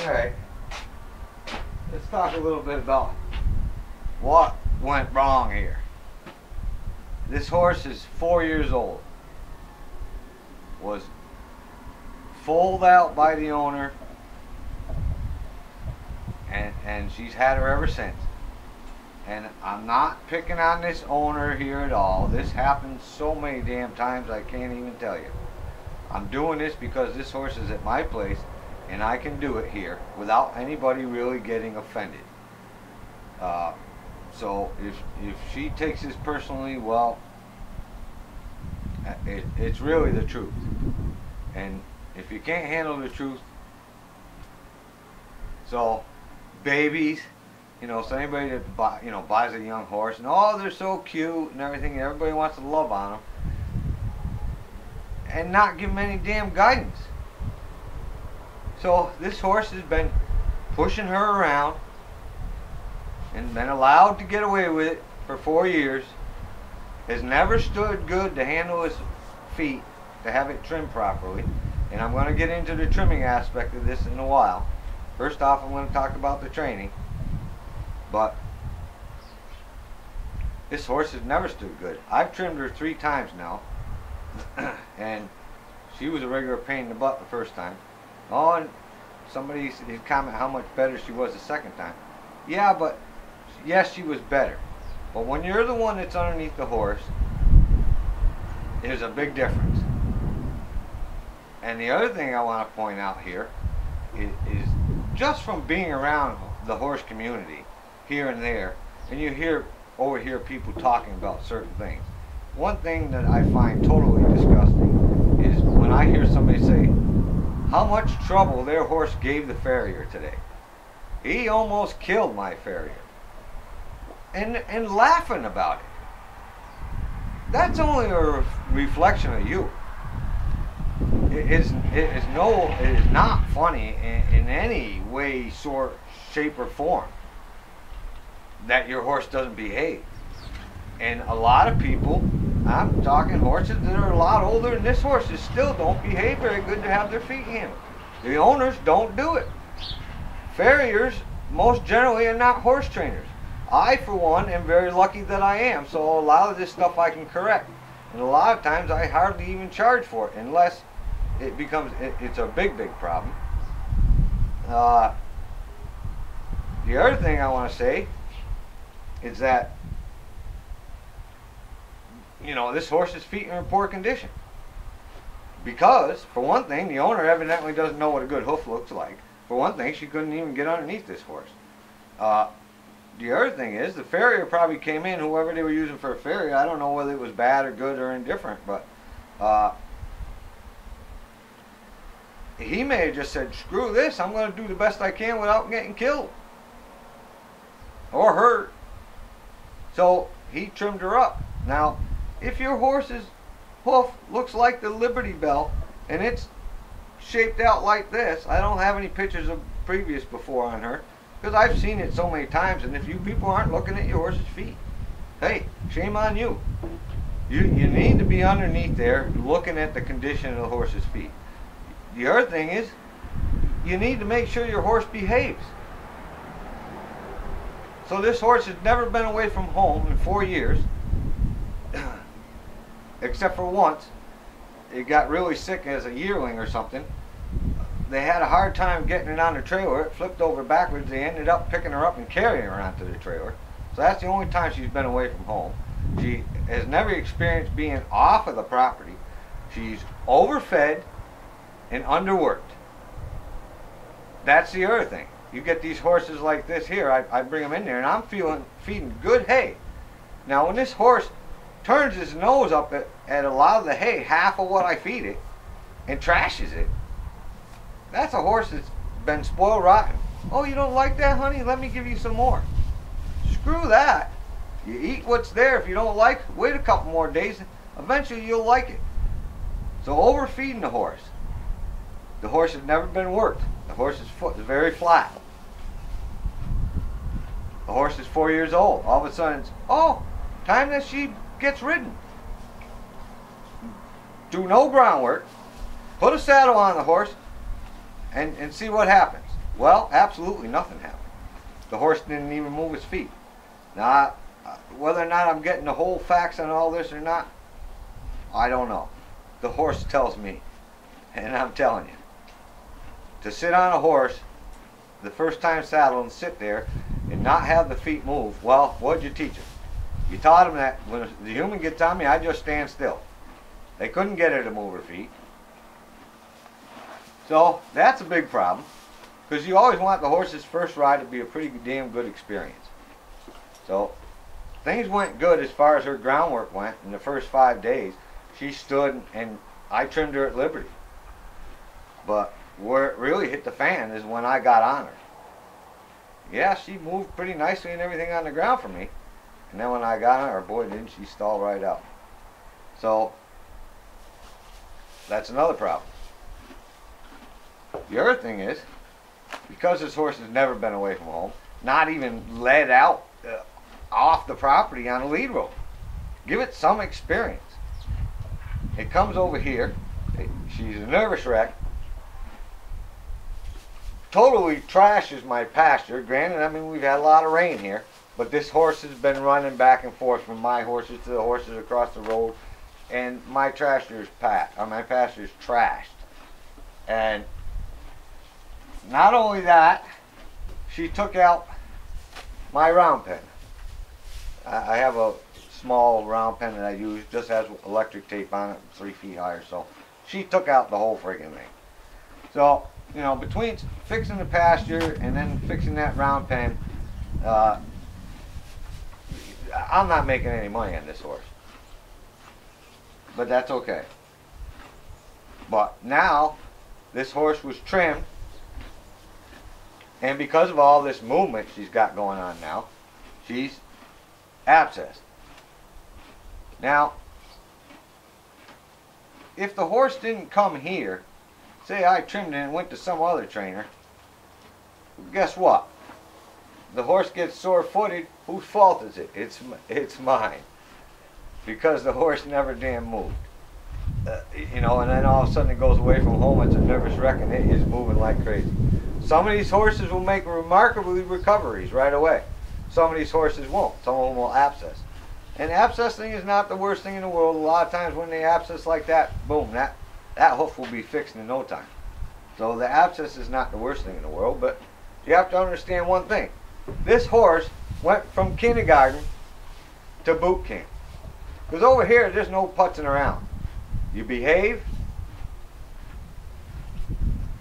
Alright, let's talk a little bit about what went wrong here. This horse is 4 years old. Was foaled out by the owner, and she's had her ever since. And I'm not picking on this owner here at all. This happens so many damn times I can't even tell you. I'm doing this because this horse is at my place and I can do it here without anybody really getting offended. So if she takes this personally, well, it's really the truth. And if you can't handle the truth, so babies, so anybody that buys a young horse and oh, they're so cute and everything, and everybody wants to love on them, and not give them any damn guidance. So this horse has been pushing her around and been allowed to get away with it for 4 years. Has never stood good to handle his feet, to have it trimmed properly. And I'm going to get into the trimming aspect of this in a while. First off, I'm going to talk about the training. But this horse has never stood good. I've trimmed her 3 times now. And she was a regular pain in the butt the first time. Oh, and somebody commented how much better she was the second time. Yeah, but yes, she was better. But when you're the one that's underneath the horse, there's a big difference. And the other thing I want to point out here is just from being around the horse community here and there, and you overhear people talking about certain things. One thing that I find totally disgusting is when I hear somebody say how much trouble their horse gave the farrier today. He almost killed my farrier. And laughing about it. That's only a reflection of you. It is not funny in any way, sort, shape, or form that your horse doesn't behave. And a lot of people, I'm talking horses that are a lot older than this horse, still don't behave very good to have their feet handled. The owners don't do it. Farriers most generally are not horse trainers. I, for one, am very lucky that I am, so a lot of this stuff I can correct. And a lot of times I hardly even charge for it, unless it becomes, it's a big, big problem. The other thing I want to say is that, this horse's feet are in poor condition. Because, for one thing, the owner evidently doesn't know what a good hoof looks like. For one thing, she couldn't even get underneath this horse. The other thing is, the farrier probably came in, whoever they were using for a farrier, I don't know whether it was bad or good or indifferent, but he may have just said, screw this, I'm going to do the best I can without getting killed. Or hurt. So, he trimmed her up. Now, if your horse's hoof looks like the Liberty Bell, and it's shaped out like this, I don't have any pictures of previous before on her, because I've seen it so many times, and if you people aren't looking at your horse's feet, hey, shame on you. You need to be underneath there looking at the condition of the horse's feet. The other thing is, you need to make sure your horse behaves. So this horse has never been away from home in 4 years, except for once. It got really sick as a yearling or something. They had a hard time getting it on the trailer. It flipped over backwards. They ended up picking her up and carrying her onto the trailer. So that's the only time she's been away from home. She has never experienced being off of the property. She's overfed and underworked. That's the other thing. You get these horses like this here, I bring them in there and I'm feeding good hay. Now when this horse turns his nose up at a lot of the hay, half of what I feed it, and trashes it, that's a horse that's been spoiled rotten. Oh, you don't like that, honey? Let me give you some more. Screw that. You eat what's there. If you don't like it, wait a couple more days. Eventually you'll like it. So overfeeding the horse. The horse has never been worked. The horse's foot is very flat. The horse is 4 years old. All of a sudden it's, oh, time that she gets ridden. Do no groundwork. Put a saddle on the horse and see what happens. Well, absolutely nothing happened. The horse didn't even move his feet. Now, whether or not I'm getting the whole facts on all this or not, I don't know. The horse tells me, and I'm telling you. To sit on a horse, the first time saddled, and sit there and not have the feet move, well, what'd you teach him? You taught him that when the human gets on me, I just stand still. They couldn't get her to move her feet. So that's a big problem, because you always want the horse's first ride to be a pretty damn good experience. So things went good as far as her groundwork went in the first 5 days. She stood and I trimmed her at Liberty. But where it really hit the fan is when I got on her. Yeah, she moved pretty nicely and everything on the ground for me. And then when I got on her, boy, didn't she stall right out. So that's another problem. The other thing is, because this horse has never been away from home, not even led out off the property on a lead rope. Give it some experience. It comes over here. She's a nervous wreck. Totally trashes my pasture. Granted, I mean, we've had a lot of rain here, but this horse has been running back and forth from my horses to the horses across the road, and my pasture is trashed. And not only that, she took out my round pen. I have a small round pen that I use, just has electric tape on it, 3 feet high or so. She took out the whole friggin' thing. So, you know, between fixing the pasture and then fixing that round pen, I'm not making any money on this horse. But that's okay. But now, this horse was trimmed, and because of all this movement she's got going on now, she's abscessed. Now, if the horse didn't come here, say I trimmed it and went to some other trainer, guess what? The horse gets sore-footed, whose fault is it? It's mine. Because the horse never damn moved. You know, and then all of a sudden it goes away from home, it's a nervous wreck, and it is moving like crazy. Some of these horses will make remarkably recoveries right away. Some of these horses won't. Some of them will abscess. And abscessing is not the worst thing in the world. A lot of times when they abscess like that, boom, that hoof will be fixed in no time. So the abscess is not the worst thing in the world, but you have to understand one thing. This horse went from kindergarten to boot camp. Because over here, there's no putzing around. You behave,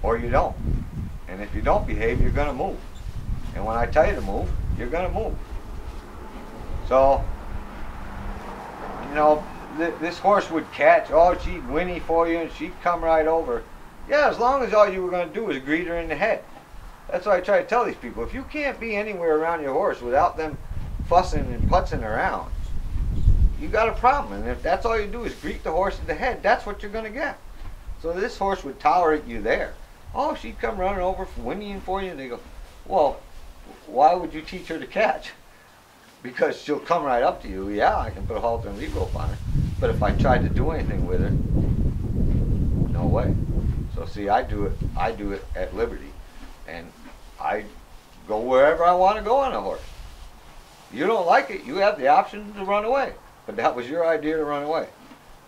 or you don't. And if you don't behave, you're going to move. And when I tell you to move, you're going to move. So, you know, this horse would catch, oh, she'd whinny for you, and she'd come right over. Yeah, as long as all you were going to do was greet her in the head. That's what I try to tell these people. If you can't be anywhere around your horse without them fussing and putzing around, you got a problem. And if that's all you do is greet the horse in the head, that's what you're going to get. So this horse would tolerate you there. Oh, she'd come running over, whinnying for you, and they go, well, why would you teach her to catch? Because she'll come right up to you. Yeah, I can put a halter and lead rope on her. But if I tried to do anything with her, no way. So see, I do it at Liberty. And I go wherever I want to go on a horse. You don't like it, you have the option to run away. But that was your idea to run away.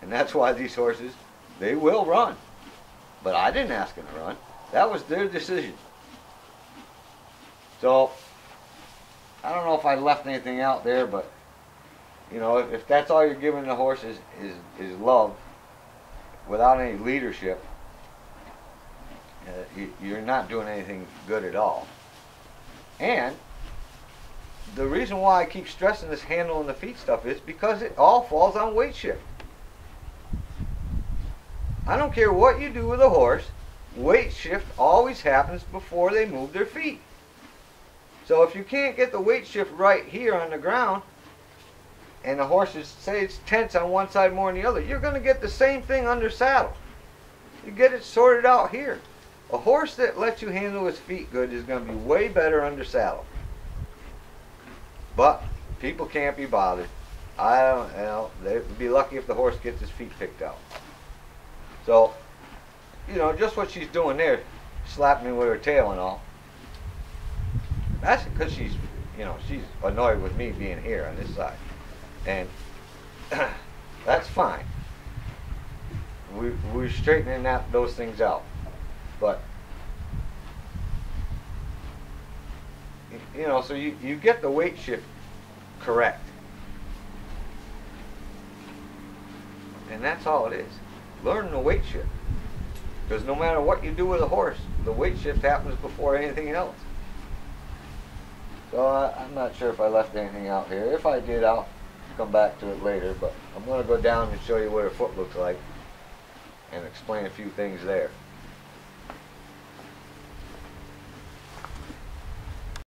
And that's why these horses, they will run. But I didn't ask them to run. That was their decision. So, I don't know if I left anything out there, but, you know, if that's all you're giving the horse is love, without any leadership, you're not doing anything good at all. And the reason why I keep stressing this handle and the feet stuff is because it all falls on weight shift. I don't care what you do with a horse, weight shift always happens before they move their feet. So if you can't get the weight shift right here on the ground, and the horse is, say it's tense on one side more than the other, you're going to get the same thing under saddle. You get it sorted out here. A horse that lets you handle his feet good is going to be way better under saddle. But people can't be bothered. I don't, you know, they'd be lucky if the horse gets his feet picked out. So, you know, just what she's doing there, slapping me with her tail and all. That's because she's, she's annoyed with me being here on this side, and that's fine. We're straightening those things out, but so you get the weight shift correct, and that's all it is. Learn the weight shift, because no matter what you do with a horse, the weight shift happens before anything else. So I'm not sure if I left anything out here. If I did, I'll come back to it later, but I'm going to go down and show you what her foot looks like and explain a few things there.